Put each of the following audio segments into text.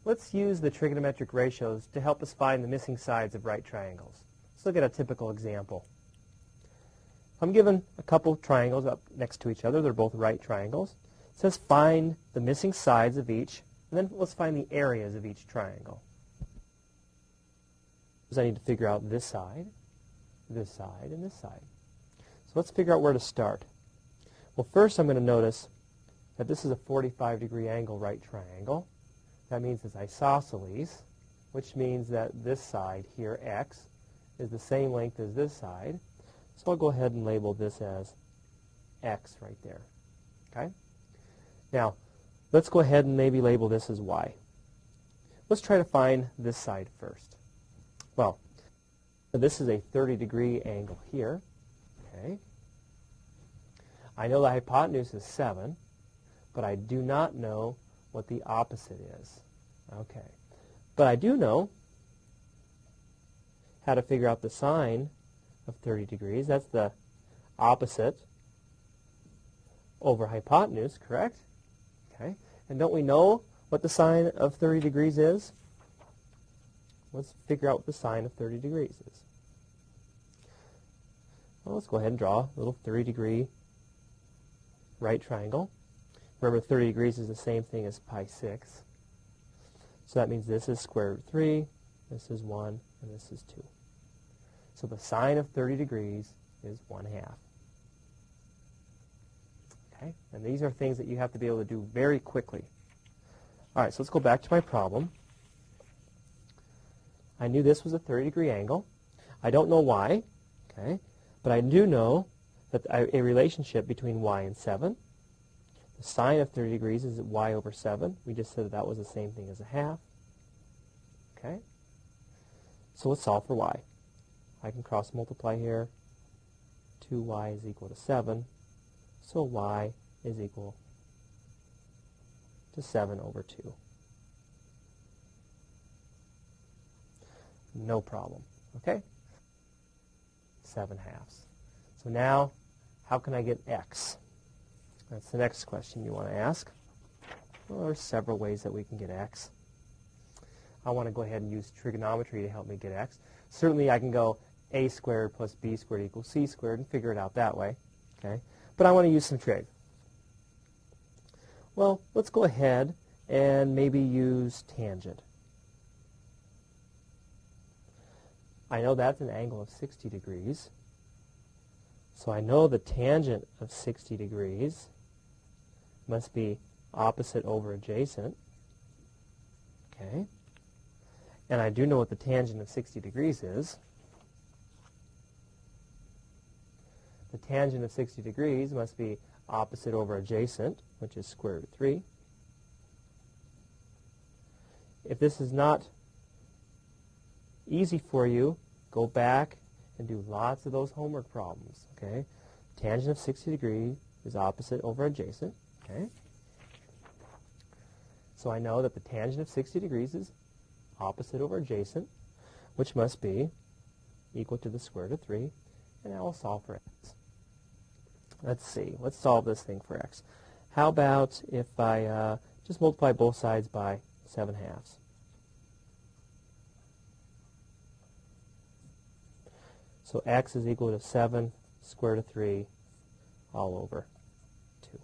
let's use the trigonometric ratios to help us find the missing sides of right triangles. Let's look at a typical example. I'm given a couple triangles up next to each other. They're both right triangles. It says find the missing sides of each, and then let's find the areas of each triangle. So I need to figure out this side, and this side. So let's figure out where to start. Well, first I'm going to notice that this is a 45-degree angle right triangle. That means it's isosceles, which means that this side here, x, is the same length as this side. So I'll go ahead and label this as x right there. Okay? Now, let's go ahead and maybe label this as y. Let's try to find this side first. Well, this is a 30-degree angle here. Okay? I know the hypotenuse is 7, but I do not know what the opposite is. Okay. But I do know how to figure out the sine of 30 degrees. That's the opposite over hypotenuse, correct? Okay. And don't we know what the sine of 30 degrees is? Let's figure out what the sine of 30 degrees is. Well, let's go ahead and draw a little 30-degree right triangle. Remember, 30 degrees is the same thing as pi 6. So that means this is square root 3, this is 1, and this is 2. So the sine of 30 degrees is 1/2. Okay? And these are things that you have to be able to do very quickly. All right, so let's go back to my problem. I knew this was a 30-degree angle. I don't know why, okay? But I do know that a relationship between y and 7. The sine of 30 degrees is y over 7. We just said that was the same thing as 1/2. Okay? So let's solve for y. I can cross multiply here. 2y is equal to 7. So y is equal to 7 over 2. No problem. Okay? 7/2. So now, how can I get x? That's the next question you want to ask. Well, there are several ways that we can get x. I want to go ahead and use trigonometry to help me get x. Certainly I can go a squared plus b squared equals c squared and figure it out that way. Okay? But I want to use some trig. Well, let's go ahead and maybe use tangent. I know that's an angle of 60 degrees. So I know the tangent of 60 degrees must be opposite over adjacent. Okay? And I do know what the tangent of 60 degrees is. The tangent of 60 degrees must be opposite over adjacent, which is square root 3. If this is not easy for you, go back and do lots of those homework problems. Okay? Tangent of 60 degrees is opposite over adjacent. Okay? So I know that the tangent of 60 degrees is opposite over adjacent, which must be equal to the square root of 3, and I will solve for x. Let's see. Let's solve this thing for x. How about if I just multiply both sides by 7/2? So x is equal to 7 square root of 3 all over 2.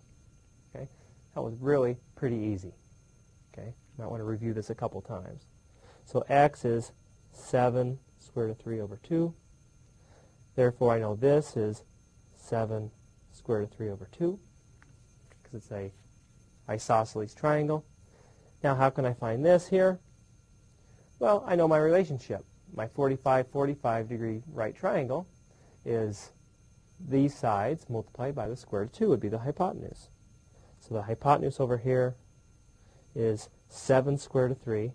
Okay? That was really pretty easy. Okay? You might want to review this a couple times. So x is 7 square root of 3 over 2. Therefore, I know this is 7 square root of 3 over 2, because it's a isosceles triangle. Now, how can I find this here? Well, I know my relationship. My 45 degree right triangle is these sides multiplied by the square root of 2 would be the hypotenuse. So the hypotenuse over here is 7 square root of 3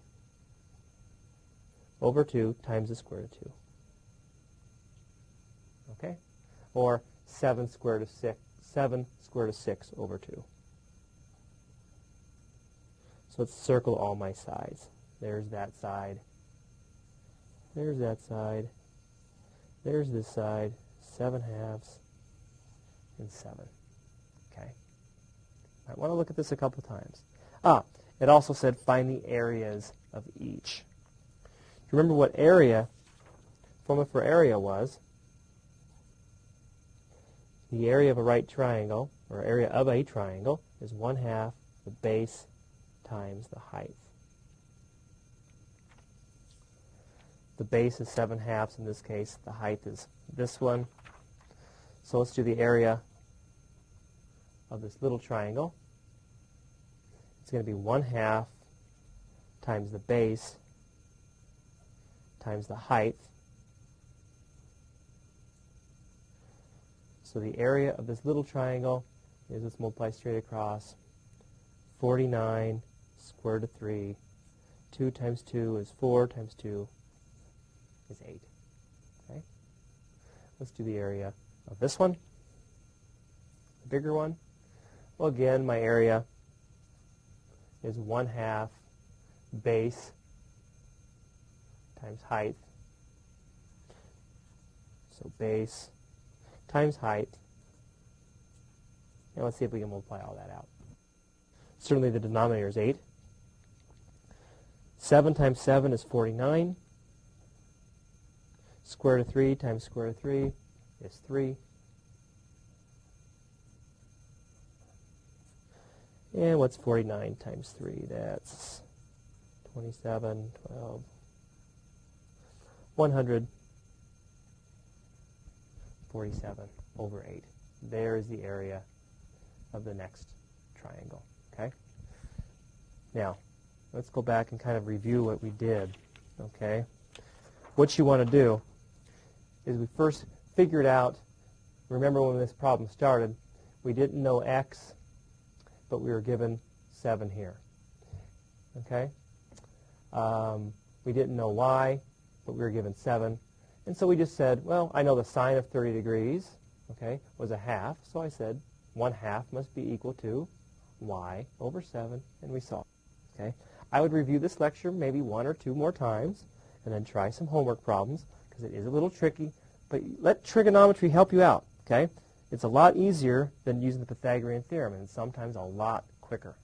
over 2 times the square root of 2. Okay? Or 7 square root of 6 over 2. So let's circle all my sides. There's that side. There's that side. There's this side. 7/2 and 7. Okay? I want to look at this a couple times. It also said find the areas of each. Remember what area, formula for area was? The area of a right triangle, or area of a triangle, is 1/2 the base times the height. The base is 7/2 in this case. The height is this one. So let's do the area of this little triangle. It's going to be 1/2 times the base times the height. So the area of this little triangle is, let's multiply straight across, 49 square root of 3. 2 times 2 is 4 times 2 is 8. Okay? Let's do the area of this one, the bigger one. Well, again, my area is 1/2 base times height. So base times height. And let's see if we can multiply all that out. Certainly the denominator is 8. 7 times 7 is 49. Square root of 3 times square root of 3 is 3. And what's 49 times 3? That's 27, 12, 147 over 8. There is the area of the next triangle. Okay? Now, let's go back and kind of review what we did. Okay? What you want to do is we first figured out, remember when this problem started, we didn't know x, but we were given 7 here. Okay? We didn't know y, but we were given 7. And so we just said, well, I know the sine of 30 degrees, okay, was 1/2, so I said 1/2 must be equal to y over 7, and we solved. Okay? I would review this lecture maybe 1 or 2 more times, and then try some homework problems, because it is a little tricky, but let trigonometry help you out, okay? It's a lot easier than using the Pythagorean theorem, and sometimes a lot quicker.